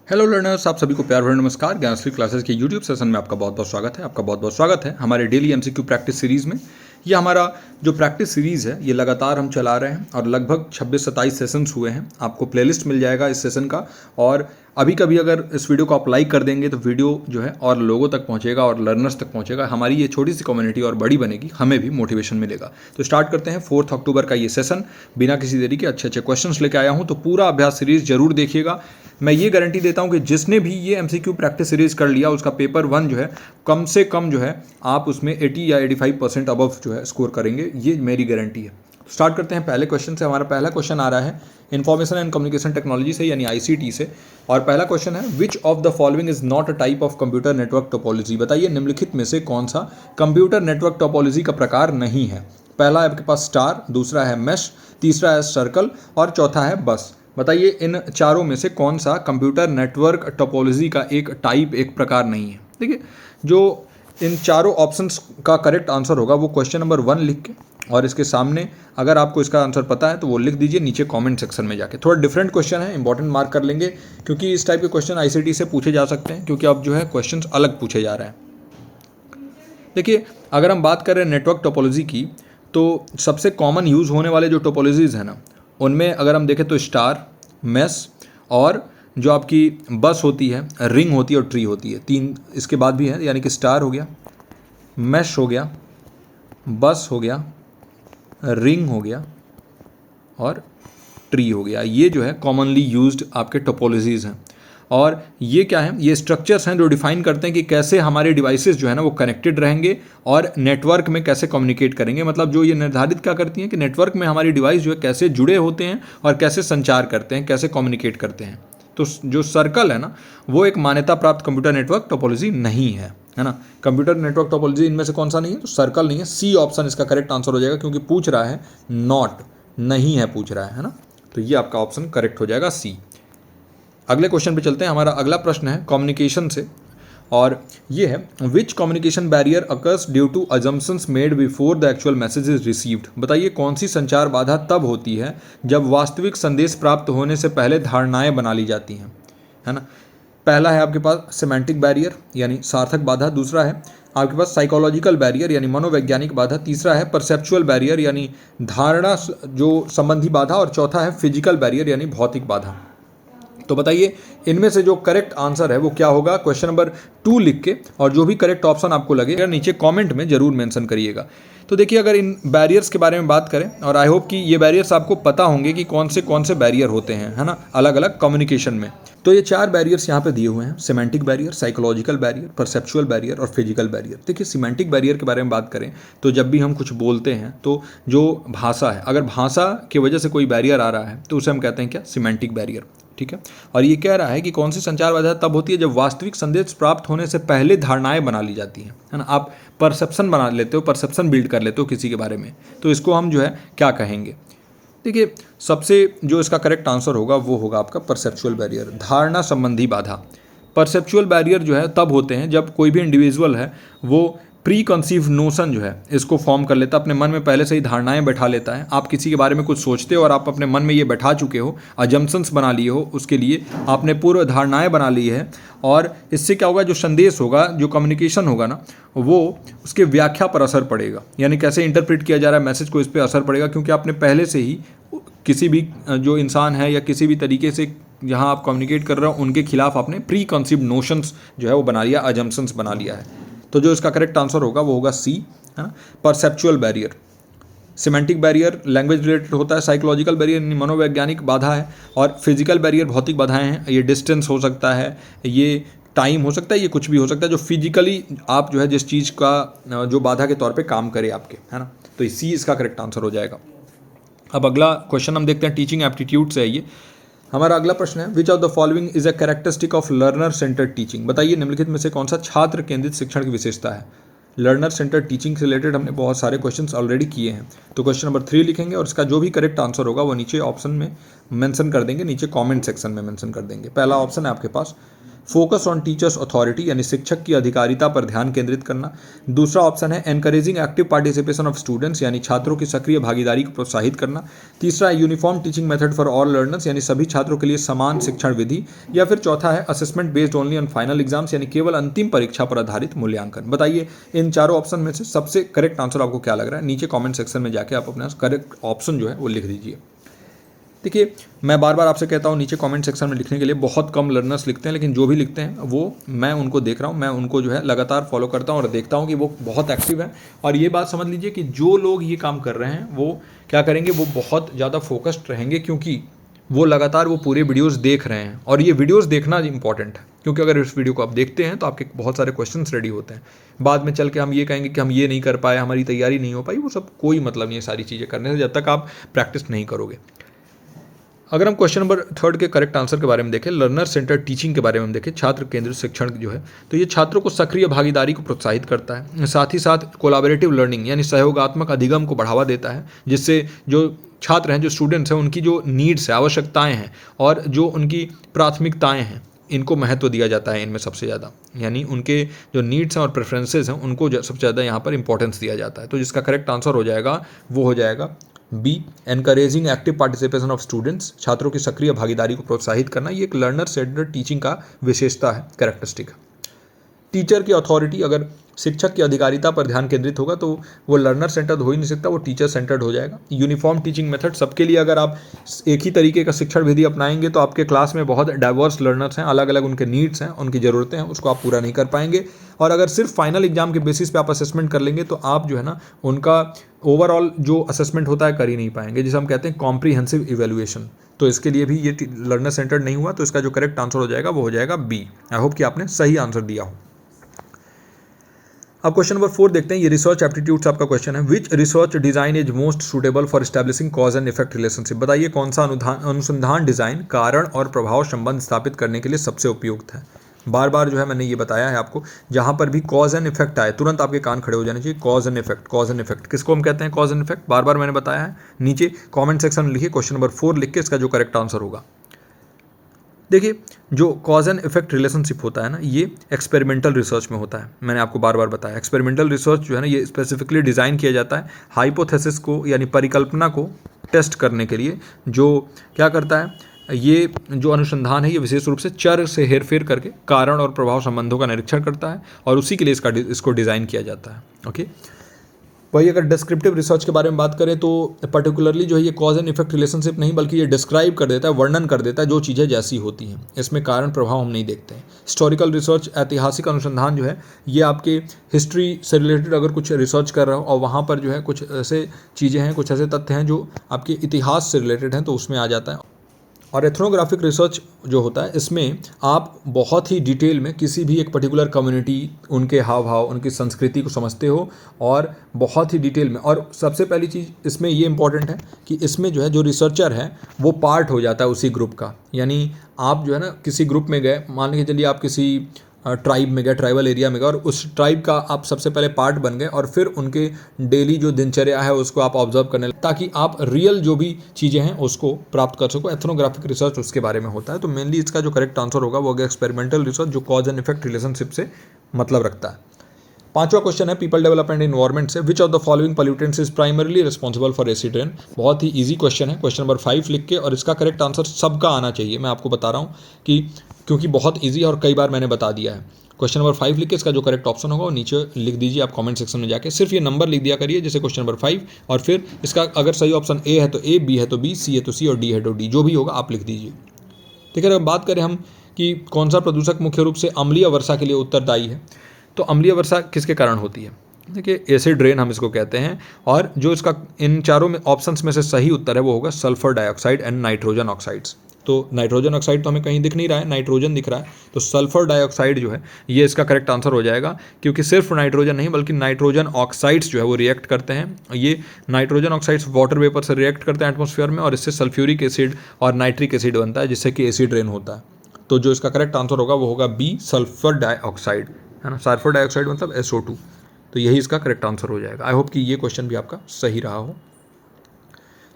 Hello learners, आप सभी को प्यार भरा नमस्कार। ज्ञानश्री क्लासेस के यूट्यूब सेशन में आपका बहुत बहुत स्वागत है। आपका बहुत बहुत स्वागत है हमारे डेली एमसीक्यू प्रैक्टिस सीरीज़ में। ये हमारा जो प्रैक्टिस सीरीज़ है ये लगातार हम चला रहे हैं और लगभग 26-27 सेशंस हुए हैं। आपको प्लेलिस्ट मिल जाएगा इस सेशन का। और अभी कभी अगर इस वीडियो को आप लाइक कर देंगे तो वीडियो जो है और लोगों तक पहुंचेगा और लर्नर्स तक पहुंचेगा। हमारी ये छोटी सी कम्युनिटी और बड़ी बनेगी, हमें भी मोटिवेशन मिलेगा। तो स्टार्ट करते हैं 4 अक्टूबर का ये सेशन। बिना किसी देरी के अच्छे अच्छे क्वेश्चंस लेके आया हूँ, तो पूरा अभ्यास सीरीज जरूर देखिएगा। मैं ये गारंटी देता हूँ कि जिसने भी ये एमसीक्यू प्रैक्टिस सीरीज कर लिया उसका पेपर 1 जो है कम से कम जो है आप उसमें 80 या 85% अबव जो है स्कोर करेंगे, ये मेरी गारंटी है। स्टार्ट करते हैं पहले क्वेश्चन से। हमारा पहला क्वेश्चन आ रहा है इन्फॉर्मेशन एंड कम्युनिकेशन टेक्नोलॉजी से, यानी आईसीटी से। और पहला क्वेश्चन है which of the following is not a type of computer network topology. बताइए निम्नलिखित में से कौन सा कंप्यूटर नेटवर्क टोपोलॉजी का प्रकार नहीं है। पहला है आपके पास स्टार, दूसरा है मैश, तीसरा है सर्कल और चौथा है बस। बताइए इन चारों में से कौन सा कंप्यूटर नेटवर्क टोपोलॉजी का एक टाइप, एक प्रकार नहीं है। देखिए जो इन चारों ऑप्शंस का करेक्ट आंसर होगा वो क्वेश्चन नंबर 1 लिख के, और इसके सामने अगर आपको इसका आंसर पता है तो वो लिख दीजिए नीचे कमेंट सेक्शन में जाके। थोड़ा डिफरेंट क्वेश्चन है, इंपॉर्टेंट मार्क कर लेंगे, क्योंकि इस टाइप के क्वेश्चन आईसीटी से पूछे जा सकते हैं, क्योंकि अब जो है क्वेश्चन अलग पूछे जा रहे हैं। देखिए अगर हम बात करें नेटवर्क टोपोलॉजी की, तो सबसे कॉमन यूज़ होने वाले जो टोपोलॉजीज हैं ना, उनमें अगर हम देखें तो स्टार, मेस और जो आपकी बस होती है, रिंग होती है और ट्री होती है। 3 इसके बाद भी है, यानी कि स्टार हो गया, मैश हो गया, बस हो गया, रिंग हो गया और ट्री हो गया। ये जो है कॉमनली यूज्ड आपके टोपोलॉजीज हैं। और ये क्या है, ये स्ट्रक्चर्स हैं जो डिफाइन करते हैं कि कैसे हमारे डिवाइसेस जो है ना वो कनेक्टेड रहेंगे और नेटवर्क में कैसे कम्युनिकेट करेंगे। मतलब जो ये निर्धारित क्या करती हैं कि नेटवर्क में हमारी डिवाइस जो है कैसे जुड़े होते हैं और कैसे संचार करते हैं, कैसे कम्युनिकेट करते हैं। तो जो सर्कल है ना वो एक मान्यता प्राप्त कंप्यूटर नेटवर्क टोपोलॉजी नहीं है ना। कंप्यूटर नेटवर्क टोपोलॉजी इनमें से कौन सा नहीं है, तो सर्कल नहीं है। सी ऑप्शन इसका करेक्ट आंसर हो जाएगा, क्योंकि पूछ रहा है नॉट, नहीं है पूछ रहा है ना। तो ये आपका ऑप्शन करेक्ट हो जाएगा सी। अगले क्वेश्चन पे चलते हैं। हमारा अगला प्रश्न है कम्युनिकेशन से, और ये है which communication barrier occurs due to assumptions made before the actual message is received. बताइए कौन सी संचार बाधा तब होती है जब वास्तविक संदेश प्राप्त होने से पहले धारणाएं बना ली जाती हैं, है ना। पहला है आपके पास सिमेंटिक बैरियर यानी सार्थक बाधा, दूसरा है आपके पास साइकोलॉजिकल बैरियर यानी मनोवैज्ञानिक बाधा, तीसरा है परसेप्चुअल बैरियर यानी धारणा जो संबंधी बाधा, और चौथा है फिजिकल बैरियर यानी भौतिक बाधा। तो बताइए इनमें से जो करेक्ट आंसर है वो क्या होगा। क्वेश्चन नंबर 2 लिख के, और जो भी करेक्ट ऑप्शन आपको लगेगा नीचे कमेंट में जरूर मेंशन करिएगा। तो देखिए अगर इन बैरियर्स के बारे में बात करें, और आई होप कि ये बैरियर्स आपको पता होंगे कि कौन से बैरियर होते हैं, है ना, अलग अलग कम्युनिकेशन में। तो ये 4 बैरियर्स यहाँ पे दिए हुए हैं, semantic barrier, psychological barrier, perceptual barrier और फिजिकल बैरियर। देखिए सिमेंटिक बैरियर के बारे में बात करें तो जब भी हम कुछ बोलते हैं तो जो भाषा है, अगर भाषा की वजह से कोई बैरियर आ रहा है तो उसे हम कहते हैं क्या, सिमेंटिक बैरियर। ठीक है। और ये कह रहा है कि कौन सी संचार बाधा तब होती है जब वास्तविक संदेश प्राप्त होने से पहले धारणाएं बना ली जाती हैं, है ना। आप परसेप्शन बना लेते हो, परसेप्शन बिल्ड कर लेते हो किसी के बारे में, तो इसको हम जो है क्या कहेंगे। देखिए सबसे जो इसका करेक्ट आंसर होगा वो होगा आपका परसेप्चुअल बैरियर, धारणा संबंधी बाधा। परसेप्चुअल बैरियर जो है तब होते हैं जब कोई भी इंडिविजुअल है वो प्री कंसीव नोशन जो है इसको फॉर्म कर लेता है, अपने मन में पहले से ही धारणाएं बैठा लेता है। आप किसी के बारे में कुछ सोचते हो और आप अपने मन में ये बैठा चुके हो, अजम्पशंस बना लिए हो, उसके लिए आपने पूर्व धारणाएं बना ली है। और इससे क्या होगा, जो संदेश होगा, जो कम्युनिकेशन होगा ना, वो उसके व्याख्या पर असर पड़ेगा, यानी कैसे इंटरप्रेट किया जा रहा है मैसेज को, इस पर असर पड़ेगा। क्योंकि आपने पहले से ही किसी भी जो इंसान है या किसी भी तरीके से जहाँ आप कम्युनिकेट कर रहे हो उनके खिलाफ आपने प्री कंसीव्ड नोशंस जो है वो बना लिया, अजम्पशंस बना लिया है। तो जो इसका करेक्ट आंसर होगा वो होगा सी, है ना, perceptual barrier. Semantic barrier language related होता है, साइकोलॉजिकल बैरियर मनोवैज्ञानिक बाधा है, और फिजिकल बैरियर भौतिक बाधाएं हैं। ये डिस्टेंस हो सकता है, ये टाइम हो सकता है, ये कुछ भी हो सकता है जो फिजिकली आप जो है जिस चीज़ का जो बाधा के तौर पे काम करे आपके, है ना। तो सी इसका करेक्ट आंसर हो जाएगा। अब अगला क्वेश्चन हम देखते हैं, टीचिंग एप्टीट्यूड से है ये। हमारा अगला प्रश्न है which of the following is a characteristic of learner centred teaching. बताइए निम्नलिखित में से कौन सा छात्र केंद्रित शिक्षण की विशेषता है। लर्नर सेंटर्ड टीचिंग से रिलेटेड हमने बहुत सारे क्वेश्चंस ऑलरेडी किए हैं। तो क्वेश्चन नंबर 3 लिखेंगे और इसका जो भी करेक्ट आंसर होगा वो नीचे ऑप्शन में मेंशन कर देंगे, नीचे कमेंट सेक्शन में मेंशन कर देंगे। पहला ऑप्शन है आपके पास फोकस ऑन टीचर्स अथॉरिटी यानी शिक्षक की अधिकारिता पर ध्यान केंद्रित करना। दूसरा ऑप्शन है encouraging active participation of students यानी छात्रों की सक्रिय भागीदारी को प्रोत्साहित करना। तीसरा है uniform teaching method for all learners यानी सभी छात्रों के लिए समान शिक्षण विधि। या फिर चौथा है assessment based only on final exams यानी केवल अंतिम परीक्षा पर आधारित मूल्यांकन। बताइए इन चारों ऑप्शन में से सबसे करेक्ट आंसर आपको क्या लग रहा है? नीचे कॉमेंट सेक्शन में जाके आप अपना करेक्ट ऑप्शन जो है वो लिख दीजिए। देखिए, मैं बार बार आपसे कहता हूँ नीचे कमेंट सेक्शन में लिखने के लिए। बहुत कम लर्नर्स लिखते हैं, लेकिन जो भी लिखते हैं वो मैं उनको देख रहा हूँ, मैं उनको जो है लगातार फॉलो करता हूँ और देखता हूँ कि वो बहुत एक्टिव है। और ये बात समझ लीजिए कि जो लोग ये काम कर रहे हैं वो क्या करेंगे, वो बहुत ज़्यादा फोकस्ड रहेंगे, क्योंकि वो लगातार वो पूरे वीडियोज़ देख रहे हैं। और ये वीडियोज़ देखना इंपॉर्टेंट है, क्योंकि अगर इस वीडियो को आप देखते हैं तो आपके बहुत सारे क्वेश्चंस रेडी होते हैं। बाद में चल के हम ये कहेंगे कि हम ये नहीं कर पाए, हमारी तैयारी नहीं हो पाई, वो सब कोई मतलब नहीं है सारी चीज़ें करने से, जब तक आप प्रैक्टिस नहीं करोगे। अगर हम क्वेश्चन नंबर 3 के करेक्ट आंसर के बारे में देखें, लर्नर सेंटर टीचिंग के बारे में देखें, छात्र केंद्रित शिक्षण जो है, तो ये छात्रों को सक्रिय भागीदारी को प्रोत्साहित करता है। साथ ही साथ कोलैबोरेटिव लर्निंग यानी सहयोगात्मक अधिगम को बढ़ावा देता है, जिससे जो छात्र हैं, जो स्टूडेंट्स हैं, उनकी जो नीड्स है, आवश्यकताएँ हैं और जो उनकी प्राथमिकताएँ हैं, इनको महत्व दिया जाता है इनमें सबसे ज़्यादा। यानी उनके जो नीड्स हैं और प्रेफरेंसेस हैं, उनको सबसे ज़्यादा यहाँ पर इंपॉर्टेंस दिया जाता है। तो जिसका करेक्ट आंसर हो जाएगा वो हो जाएगा B, encouraging active participation of students, छात्रों की सक्रिय भागीदारी को प्रोत्साहित करना। ये एक लर्नर सेंटर्ड टीचिंग का विशेषता है, कैरेक्टरिस्टिक है। टीचर की अथॉरिटी, अगर शिक्षक की अधिकारिता पर ध्यान केंद्रित होगा तो वो लर्नर सेंटर्ड हो ही नहीं सकता, वो टीचर सेंटर्ड हो जाएगा। यूनिफॉर्म टीचिंग मेथड, सबके लिए अगर आप एक ही तरीके का शिक्षण विधि अपनाएंगे तो आपके क्लास में बहुत डाइवर्स लर्नर्स हैं, अलग अलग उनके नीड्स हैं, उनकी ज़रूरतें हैं, उसको आप पूरा नहीं कर पाएंगे। और अगर सिर्फ फाइनल एग्जाम के बेसिस पे आप असेसमेंट कर लेंगे तो आप जो है ना उनका ओवरऑल जो असेसमेंट होता है कर ही नहीं पाएंगे, जिसे हम कहते हैं कॉम्प्रीहेंसिव इवेल्युएशन। तो इसके लिए भी ये लर्नर सेंटर्ड नहीं हुआ, तो इसका जो करेक्ट आंसर हो जाएगा वो हो जाएगा बी। आई होप कि आपने सही आंसर दिया हो। अब क्वेश्चन नंबर 4 देखते हैं। ये रिसर्च एप्टीट्यूड्स आपका क्वेश्चन है। Which research design is most suitable for establishing cause and effect relationship. बताइए कौन सा अनुसंधान डिजाइन कारण और प्रभाव संबंध स्थापित करने के लिए सबसे उपयुक्त है। बार बार जो है मैंने ये बताया है आपको, जहाँ पर भी कॉज एंड इफेक्ट आए तुरंत आपके कान खड़े हो जाने चाहिए। Cause and effect, cause and effect किसको हम कहते हैं? कॉज एंड इफेक्ट बार बार मैंने बताया है। नीचे कॉमेंट सेक्शन में लिखिए क्वेश्चन नंबर 4 लिख के इसका जो करेक्ट आंसर होगा। देखिए, जो कॉज एंड इफेक्ट रिलेशनशिप होता है ना, ये एक्सपेरिमेंटल रिसर्च में होता है। मैंने आपको बार बार बताया, एक्सपेरिमेंटल रिसर्च जो है ना, ये स्पेसिफिकली डिज़ाइन किया जाता है हाइपोथेसिस को यानी परिकल्पना को टेस्ट करने के लिए। जो क्या करता है, ये जो अनुसंधान है ये विशेष रूप से चर से हेरफेर करके कारण और प्रभाव संबंधों का निरीक्षण करता है, और उसी के लिए इसको डिज़ाइन किया जाता है। ओके, वही अगर डिस्क्रिप्टिव रिसर्च के बारे में बात करें तो पर्टिकुलरली जो है ये कॉज एंड इफेक्ट रिलेशनशिप नहीं, बल्कि ये डिस्क्राइब कर देता है, वर्णन कर देता है जो चीज़ें जैसी होती हैं। इसमें कारण प्रभाव हम नहीं देखते हैं। हिस्टोरिकल रिसर्च, ऐतिहासिक अनुसंधान जो है, ये आपके हिस्ट्री से रिलेटेड अगर कुछ रिसर्च कर रहा हो और वहाँ पर जो है कुछ ऐसे चीज़ें हैं, कुछ ऐसे तथ्य हैं जो आपके इतिहास से रिलेटेड हैं, तो उसमें आ जाता है। और एथनोग्राफिक रिसर्च जो होता है, इसमें आप बहुत ही डिटेल में किसी भी एक पर्टिकुलर कम्युनिटी, उनके हाव भाव, उनकी संस्कृति को समझते हो, और बहुत ही डिटेल में। और सबसे पहली चीज़ इसमें ये इंपॉर्टेंट है कि इसमें जो है जो रिसर्चर है वो पार्ट हो जाता है उसी ग्रुप का। यानी आप जो है ना किसी ग्रुप में गए, मान के चलिए आप किसी ट्राइब में गए, ट्राइबल एरिया में गए, और उस ट्राइब का आप सबसे पहले पार्ट बन गए, और फिर उनके डेली जो दिनचर्या है उसको आप ऑब्जर्व करने लगे, ताकि आप रियल जो भी चीज़ें हैं उसको प्राप्त कर सको। एथनोग्राफिक रिसर्च उसके बारे में होता है। तो मेनली इसका जो करेक्ट आंसर होगा वो होगा एक्सपेरिमेंटल रिसर्च, जो कॉज एंड इफेक्ट रिलेशनशिप से मतलब रखता है। 5वां क्वेश्चन है पीपल डेवलपमेंट एनवायरमेंट से। विच of the following pollutants is primarily responsible for acid rain. बहुत ही ईजी क्वेश्चन है, क्वेश्चन नंबर 5 लिख के, और इसका करेक्ट आंसर सबका आना चाहिए। मैं आपको बता रहा हूँ कि क्योंकि बहुत ईजी और कई बार मैंने बता दिया है। क्वेश्चन नंबर 5 लिख के इसका जो करेक्ट ऑप्शन होगा वो नीचे लिख दीजिए आप कमेंट सेक्शन में जाके। सिर्फ ये नंबर लिख दिया करिए, जैसे क्वेश्चन नंबर 5, और फिर इसका अगर सही ऑप्शन ए है तो ए, बी है तो बी, सी है तो सी, और डी है तो डी, जो भी होगा आप लिख दीजिए। ठीक है, अगर बात करें हम कि कौन सा प्रदूषक मुख्य रूप से अम्लीय वर्षा के लिए उत्तरदायी है, तो अम्लीय वर्षा किसके कारण होती है? देखिए, एसिड रेन हम इसको कहते हैं। और जो इसका इन चारों में ऑप्शंस में से सही उत्तर है वो होगा sulphur dioxide and nitrogen oxides. तो नाइट्रोजन ऑक्साइड तो हमें कहीं दिख नहीं रहा है, नाइट्रोजन दिख रहा है, तो सल्फर डाइऑक्साइड जो है ये इसका करेक्ट आंसर हो जाएगा। क्योंकि सिर्फ नाइट्रोजन नहीं बल्कि नाइट्रोजन ऑक्साइड्स जो है वो रिएक्ट करते हैं। ये नाइट्रोजन ऑक्साइड्स वाटर वेपर से रिएक्ट करते हैं एटमॉस्फेयर में, और इससे सल्फ्यूरिक एसिड और नाइट्रिक एसिड बनता है, जिससे कि एसिड रेन होता है। तो जो इसका करेक्ट आंसर होगा वो होगा बी, सल्फर डाइऑक्साइड, है ना। सल्फर डाइऑक्साइड मतलब SO2, तो यही इसका करेक्ट आंसर हो जाएगा। आई होप कि ये क्वेश्चन भी आपका सही रहा हो।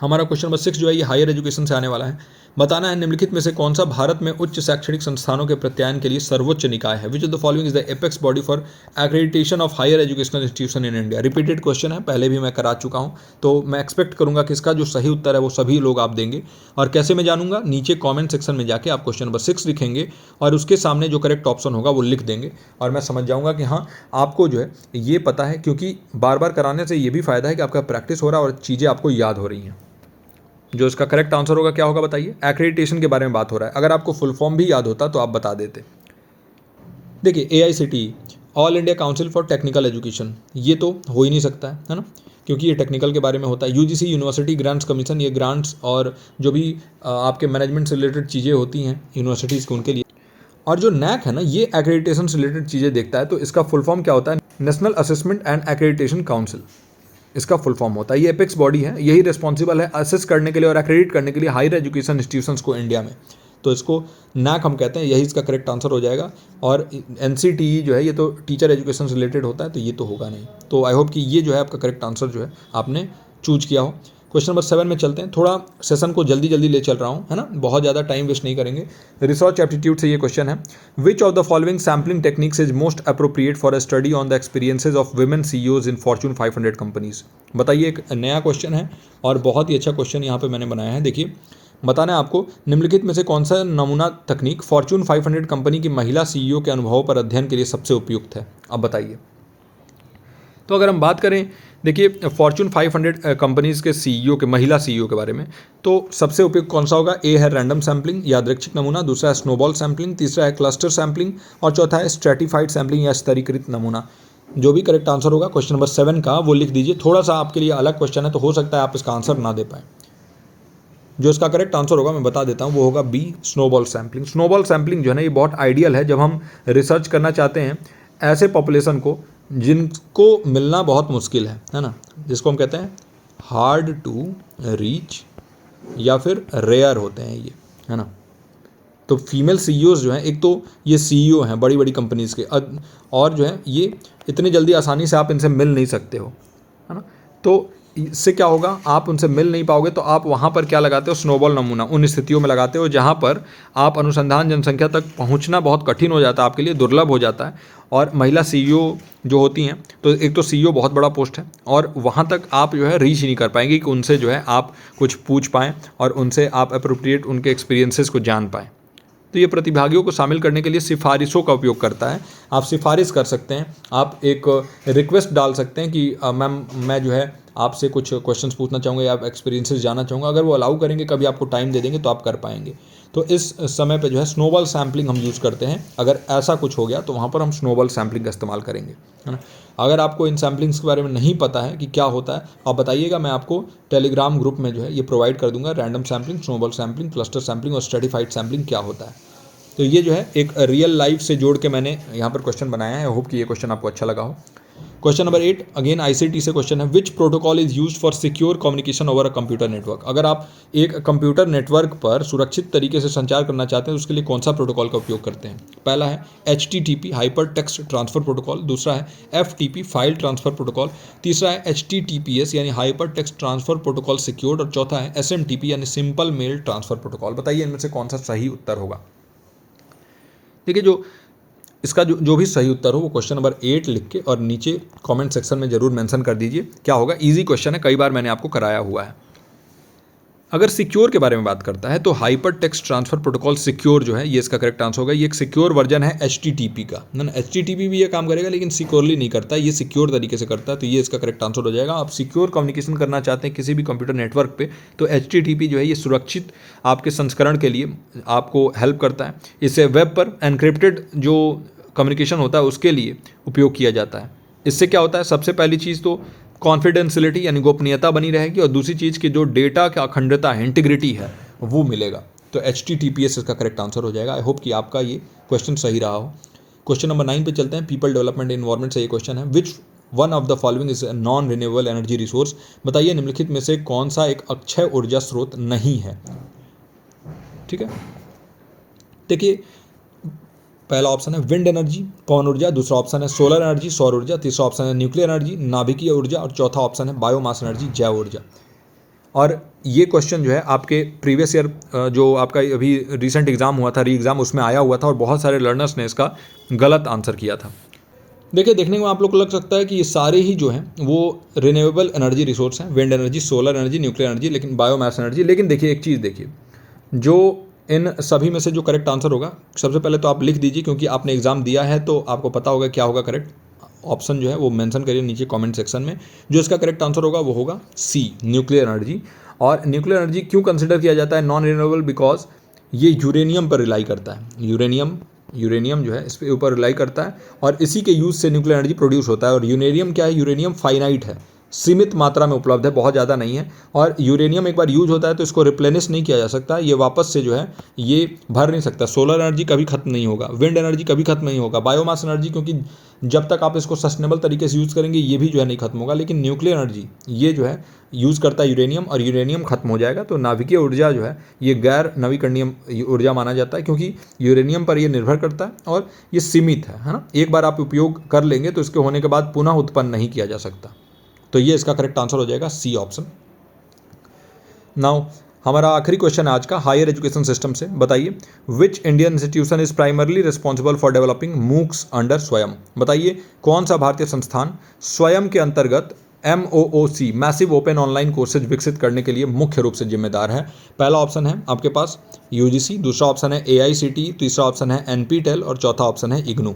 हमारा क्वेश्चन नंबर 6 जो है ये हायर एजुकेशन से आने वाला है। बताना है निम्नलिखित में से कौन सा भारत में उच्च शैक्षणिक संस्थानों के प्रत्यायन के लिए सर्वोच्च निकाय है। Which of the following is the apex body for accreditation of higher educational institution in India. Repeated question है, पहले भी मैं करा चुका हूँ, तो मैं एक्सपेक्ट करूंगा कि इसका जो सही उत्तर है वो सभी लोग आप देंगे। और कैसे मैं जानूंगा, नीचे कॉमेंट सेक्शन में जाके आप क्वेश्चन नंबर 6 लिखेंगे और उसके सामने जो करेक्ट ऑप्शन होगा वो लिख देंगे और मैं समझ जाऊंगा कि हाँ आपको जो है ये पता है, क्योंकि बार बार कराने से ये भी फायदा है कि आपका प्रैक्टिस हो रहा है और चीज़ें आपको याद हो रही हैं। जो इसका करेक्ट आंसर होगा क्या होगा बताइए। एक्रेडिटेशन के बारे में बात हो रहा है, अगर आपको फुल फॉर्म भी याद होता तो आप बता देते। देखिए AICTE all India council for technical education, ये तो हो ही नहीं सकता है ना, क्योंकि ये टेक्निकल के बारे में होता है। UGC यूनिवर्सिटी ग्रांट्स कमीशन, ये ग्रांट्स और जो भी आपके मैनेजमेंट से रिलेटेड चीज़ें होती हैं यूनिवर्सिटीज़ के उनके लिए। और जो NAAC है ना, ये एक्रेडिटेशन से रिलेटेड चीज़ें देखता है, तो इसका फुल फॉर्म क्या होता है, national assessment and accreditation council, इसका फुल फॉर्म होता है। ये एपेक्स बॉडी है, यही रिस्पॉन्सिबल है असेस करने के लिए और एक्रेडिट करने के लिए हायर एजुकेशन इंस्टीट्यूशंस को इंडिया में, तो इसको NAAC हम कहते हैं, यही इसका करेक्ट आंसर हो जाएगा। और NCTE जो है ये तो टीचर एजुकेशन से रिलेटेड होता है, तो ये तो होगा नहीं। तो आई होप कि ये जो है आपका करेक्ट आंसर जो है आपने चूज किया हो। क्वेश्चन नंबर 7 में चलते हैं, थोड़ा सेशन को जल्दी जल्दी ले चल रहा हूँ, है ना, बहुत ज़्यादा टाइम वेस्ट नहीं करेंगे। रिसर्च एप्टीट्यूड से ये क्वेश्चन है, which of the following sampling techniques is most appropriate for a study on the experiences of women CEOs in Fortune 500 companies. बताइए, एक नया क्वेश्चन है और बहुत ही अच्छा क्वेश्चन यहाँ पे मैंने बनाया है। देखिए, बताना है आपको निम्नलिखित में से कौन सा नमूना तकनीक फॉर्च्यून 500 कंपनी की महिला CEO के अनुभवों पर अध्ययन के लिए सबसे उपयुक्त है। अब बताइए। तो अगर हम बात करें, देखिए फॉर्च्यून 500 कंपनीज़ के CEO के, महिला CEO के बारे में, तो सबसे उपयुक्त कौन सा होगा। ए है रैंडम सैम्पलिंग, यादृच्छिक नमूना, दूसरा है स्नोबॉल सैम्पलिंग, तीसरा है क्लस्टर सैम्पलिंग और चौथा है स्ट्रेटिफाइड सैम्पलिंग या स्तरीकृत नमूना। जो भी करेक्ट आंसर होगा क्वेश्चन नंबर 7 का वो लिख दीजिए। थोड़ा सा आपके लिए अलग क्वेश्चन है, तो हो सकता है आप इसका आंसर ना दे पाएँ। जो इसका करेक्ट आंसर होगा मैं बता देता हूँ, वो होगा B, snowball sampling. Snowball sampling जो है ना, ये बहुत आइडियल है जब हम रिसर्च करना चाहते हैं ऐसे पॉपुलेशन को जिनको मिलना बहुत मुश्किल है ना, जिसको हम कहते हैं हार्ड टू रीच या फिर रेयर होते हैं ये, है ना। तो फीमेल CEOs जो हैं, एक तो ये CEO हैं बड़ी बड़ी कंपनीज़ के, और जो है ये इतनी जल्दी आसानी से आप इनसे मिल नहीं सकते हो, है ना। तो इससे क्या होगा, आप उनसे मिल नहीं पाओगे, तो आप वहाँ पर क्या लगाते हो, स्नोबॉल नमूना उन स्थितियों में लगाते हो जहाँ पर आप अनुसंधान जनसंख्या तक पहुँचना बहुत कठिन हो जाता है, आपके लिए दुर्लभ हो जाता है। और महिला CEO जो होती हैं, तो एक तो CEO बहुत बड़ा पोस्ट है और वहाँ तक आप जो है रीच नहीं कर पाएंगे कि उनसे जो है आप कुछ पूछ पाएँ और उनसे आप अप्रोप्रिएट उनके एक्सपीरियंसेस को जान पाएँ। तो ये प्रतिभागियों को शामिल करने के लिए सिफारिशों का उपयोग करता है। आप सिफारिश कर सकते हैं, आप एक रिक्वेस्ट डाल सकते हैं कि मैम मैं जो है आपसे कुछ क्वेश्चंस पूछना चाहूँगा या आप एक्सपीरियंसेस जानना चाहूँगा। अगर वो अलाउ करेंगे, कभी आपको टाइम दे देंगे, तो आप कर पाएंगे। तो इस समय पे जो है स्नोबॉल सैम्पलिंग हम यूज़ करते हैं। अगर ऐसा कुछ हो गया तो वहाँ पर हम स्नोबॉल सैम्पलिंग का इस्तेमाल करेंगे, है ना। अगर आपको इन सैम्पलिंग्स के बारे में नहीं पता है कि क्या होता है, आप बताइएगा, मैं आपको टेलीग्राम ग्रुप में जो है ये प्रोवाइड कर दूंगा। Random sampling, snowball sampling, cluster sampling और स्ट्रेटिफाइड सैम्पलिंग क्या होता है। तो ये जो है एक रियल लाइफ से जोड़ के मैंने यहाँ पर क्वेश्चन बनाया है। आई होप कि ये क्वेश्चन आपको अच्छा लगा हो। क्वेश्चन नंबर 8 अगेन ICT से क्वेश्चन है, विच protocol is used for secure communication over a computer network. अगर आप एक कंप्यूटर नेटवर्क पर सुरक्षित तरीके से संचार करना चाहते हैं तो उसके लिए कौन सा प्रोटोकॉल का उपयोग करते हैं। पहला है HTTP hyper text transfer protocol, दूसरा है FTP फाइल ट्रांसफर प्रोटोकॉल, तीसरा है HTTPS यानी hyper text transfer protocol secured और चौथा है SMTP यानी सिंपल मेल ट्रांसफर प्रोटोकॉल। बताइए इनमें से कौन सा सही उत्तर होगा। देखिए, जो इसका जो भी सही उत्तर हो वो क्वेश्चन नंबर 8 लिख के और नीचे कमेंट सेक्शन में जरूर मेंशन कर दीजिए। क्या होगा, इजी क्वेश्चन है, कई बार मैंने आपको कराया हुआ है। अगर सिक्योर के बारे में बात करता है तो hyper text transfer protocol secure जो है ये इसका करेक्ट आंसर होगा। ये एक सिक्योर वर्जन है HTTP का, ना HTTP भी ये काम करेगा लेकिन सिक्योरली नहीं करता, ये सिक्योर तरीके से करता है, तो ये इसका करेक्ट आंसर हो जाएगा। आप सिक्योर कम्युनिकेशन करना चाहते हैं किसी भी कंप्यूटर नेटवर्क पे, तो HTTP जो है ये सुरक्षित आपके संस्करण के लिए आपको हेल्प करता है। इससे वेब पर एनक्रिप्टेड जो कम्युनिकेशन होता है उसके लिए उपयोग किया जाता है। इससे क्या होता है, सबसे पहली चीज़ तो कॉन्फिडेंशियलिटी यानी गोपनीयता बनी रहेगी और दूसरी चीज़ की जो डेटा की अखंडता है, इंटीग्रिटी है, वो मिलेगा। तो HTTPS इसका करेक्ट आंसर हो जाएगा। आई होप कि आपका ये क्वेश्चन सही रहा हो। क्वेश्चन नंबर 9 पे चलते हैं। पीपल डेवलपमेंट एनवायरमेंट से ये क्वेश्चन है, which one of the following is non renewable energy resource. बताइए निम्नलिखित में से कौन सा एक अक्षय ऊर्जा स्रोत नहीं है। ठीक है, देखिए पहला ऑप्शन है विंड एनर्जी, पवन ऊर्जा, दूसरा ऑप्शन है सोलर एनर्जी, सौर ऊर्जा, तीसरा ऑप्शन है न्यूक्लियर एनर्जी, नाभिकीय ऊर्जा और चौथा ऑप्शन है बायोमास एनर्जी, जैव ऊर्जा। और ये क्वेश्चन जो है आपके प्रीवियस ईयर जो आपका अभी रिसेंट एग्ज़ाम हुआ था, री एग्ज़ाम, उसमें आया हुआ था और बहुत सारे लर्नर्स ने इसका गलत आंसर किया था। देखिए, देखने में आप लोग को लग सकता है कि ये सारे ही जो हैं वो रिन्यूएबल एनर्जी रिसोर्स हैं, wind energy, solar energy, nuclear energy, लेकिन बायोमास एनर्जी। लेकिन देखिए एक चीज़ देखिए, जो इन सभी में से जो करेक्ट आंसर होगा, सबसे पहले तो आप लिख दीजिए, क्योंकि आपने एग्ज़ाम दिया है तो आपको पता होगा क्या होगा करेक्ट ऑप्शन जो है वो मेंशन करिए नीचे कमेंट सेक्शन में। जो इसका करेक्ट आंसर होगा वो होगा सी, न्यूक्लियर एनर्जी। और न्यूक्लियर एनर्जी क्यों कंसिडर किया जाता है नॉन रिन्यूएबल? बिकॉज ये यूरेनियम पर रिलाई करता है। यूरेनियम जो है इस पे ऊपर रिलाई करता है और इसी के यूज़ से न्यूक्लियर एनर्जी प्रोड्यूस होता है। और यूरेनियम क्या है? यूरेनियम फाइनाइट है, सीमित मात्रा में उपलब्ध है, बहुत ज़्यादा नहीं है। और यूरेनियम एक बार यूज होता है तो इसको रिप्लेनिश नहीं किया जा सकता, ये वापस से जो है ये भर नहीं सकता। सोलर एनर्जी कभी खत्म नहीं होगा, विंड एनर्जी कभी खत्म नहीं होगा, बायोमास एनर्जी क्योंकि जब तक आप इसको सस्टेनेबल तरीके से यूज़ करेंगे ये भी जो है नहीं खत्म होगा। लेकिन न्यूक्लियर एनर्जी ये जो है यूज़ करता है यूरेनियम, और यूरेनियम खत्म हो जाएगा तो नाभिकीय ऊर्जा जो है ये गैर नवीकरणीय ऊर्जा माना जाता है, क्योंकि यूरेनियम पर ये निर्भर करता है और ये सीमित है ना। एक बार आप उपयोग कर लेंगे तो इसके होने के बाद पुनः उत्पन्न नहीं किया जा सकता। तो ये इसका करेक्ट आंसर हो जाएगा सी ऑप्शन। नाउ हमारा आखिरी क्वेश्चन है आज का, हायर एजुकेशन सिस्टम से। बताइए, which Indian institution is primarily responsible for developing MOOCs under स्वयं? बताइए कौन सा भारतीय संस्थान स्वयं के अंतर्गत MOOC massive open online courses विकसित करने के लिए मुख्य रूप से जिम्मेदार है? पहला ऑप्शन है आपके पास UGC, दूसरा ऑप्शन है AICTE, तीसरा ऑप्शन है NPTEL और चौथा ऑप्शन है IGNOU।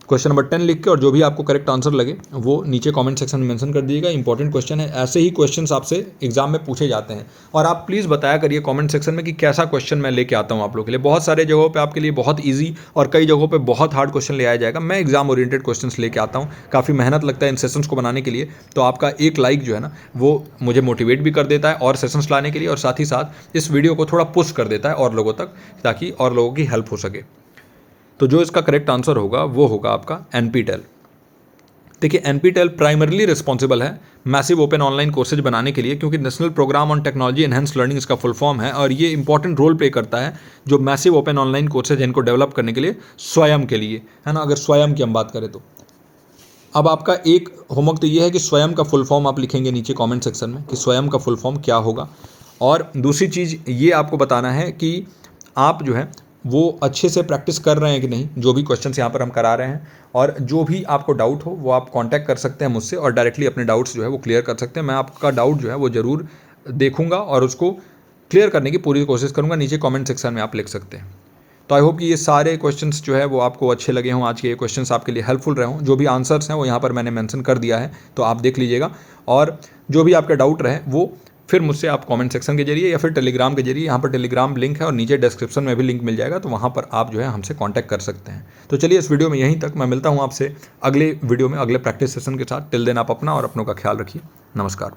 क्वेश्चन नंबर 10 लिख के और जो भी आपको करेक्ट आंसर लगे वो नीचे कमेंट सेक्शन में मेंशन कर दीजिएगा। इंपॉर्टेंट क्वेश्चन है, ऐसे ही क्वेश्चंस आपसे एग्जाम में पूछे जाते हैं। और आप प्लीज़ बताया करिए कमेंट सेक्शन में कि कैसा क्वेश्चन मैं लेके आता हूँ आप लोग के लिए। बहुत सारे जगहों पे आपके लिए बहुत ईजी और कई जगहों पे बहुत हार्ड क्वेश्चन ले आया जाएगा। मैं एग्जाम ओरिएंटेड क्वेश्चन लेके आता हूँ, काफ़ी मेहनत लगता है इन सेशंस को बनाने के लिए। तो आपका एक लाइक जो है ना वो मुझे मोटिवेट भी कर देता है और सेशंस लाने के लिए, और साथ ही साथ इस वीडियो को थोड़ा पुश कर देता है और लोगों तक, ताकि और लोगों की हेल्प हो सके। तो जो इसका करेक्ट आंसर होगा वो होगा आपका NPTEL। देखिए NPTEL प्राइमरली रिस्पॉन्सिबल है मैसिव ओपन ऑनलाइन कोर्सेज बनाने के लिए, क्योंकि national program on technology enhance learning इसका फुल फॉर्म है। और ये इंपॉर्टेंट रोल प्ले करता है जो मैसिव ओपन ऑनलाइन कोर्सेज इनको डेवलप करने के लिए, स्वयं के लिए, है ना। अगर स्वयं की हम बात करें तो अब आपका एक होमवर्क तो ये है कि स्वयं का फुल फॉर्म आप लिखेंगे नीचे कॉमेंट सेक्शन में कि स्वयं का फुल फॉर्म क्या होगा। और दूसरी चीज़ ये आपको बताना है कि आप जो है वो अच्छे से प्रैक्टिस कर रहे हैं कि नहीं, जो भी क्वेश्चंस यहाँ पर हम करा रहे हैं। और जो भी आपको डाउट हो वो आप कांटेक्ट कर सकते हैं मुझसे और डायरेक्टली अपने डाउट्स जो है वो क्लियर कर सकते हैं। मैं आपका डाउट जो है वो ज़रूर देखूंगा और उसको क्लियर करने की पूरी कोशिश करूँगा। नीचे कमेंट सेक्शन में आप लिख सकते हैं। तो आई होप कि ये सारे क्वेश्चंस जो है वो आपको अच्छे लगे हों, आज के ये क्वेश्चंस आपके लिए हेल्पफुल रहे हों। जो भी आंसर्स हैं वो यहाँ पर मैंने मेंशन कर दिया है, तो आप देख लीजिएगा। और जो भी आपके डाउट रहे वो फिर मुझसे आप कमेंट सेक्शन के जरिए या फिर टेलीग्राम के जरिए, यहाँ पर टेलीग्राम लिंक है और नीचे डिस्क्रिप्शन में भी लिंक मिल जाएगा, तो वहाँ पर आप जो है हमसे कांटेक्ट कर सकते हैं। तो चलिए इस वीडियो में यहीं तक, मैं मिलता हूँ आपसे अगले वीडियो में अगले प्रैक्टिस सेशन के साथ। टिल देन आप अपना और अपनों का ख्याल रखिए। नमस्कार।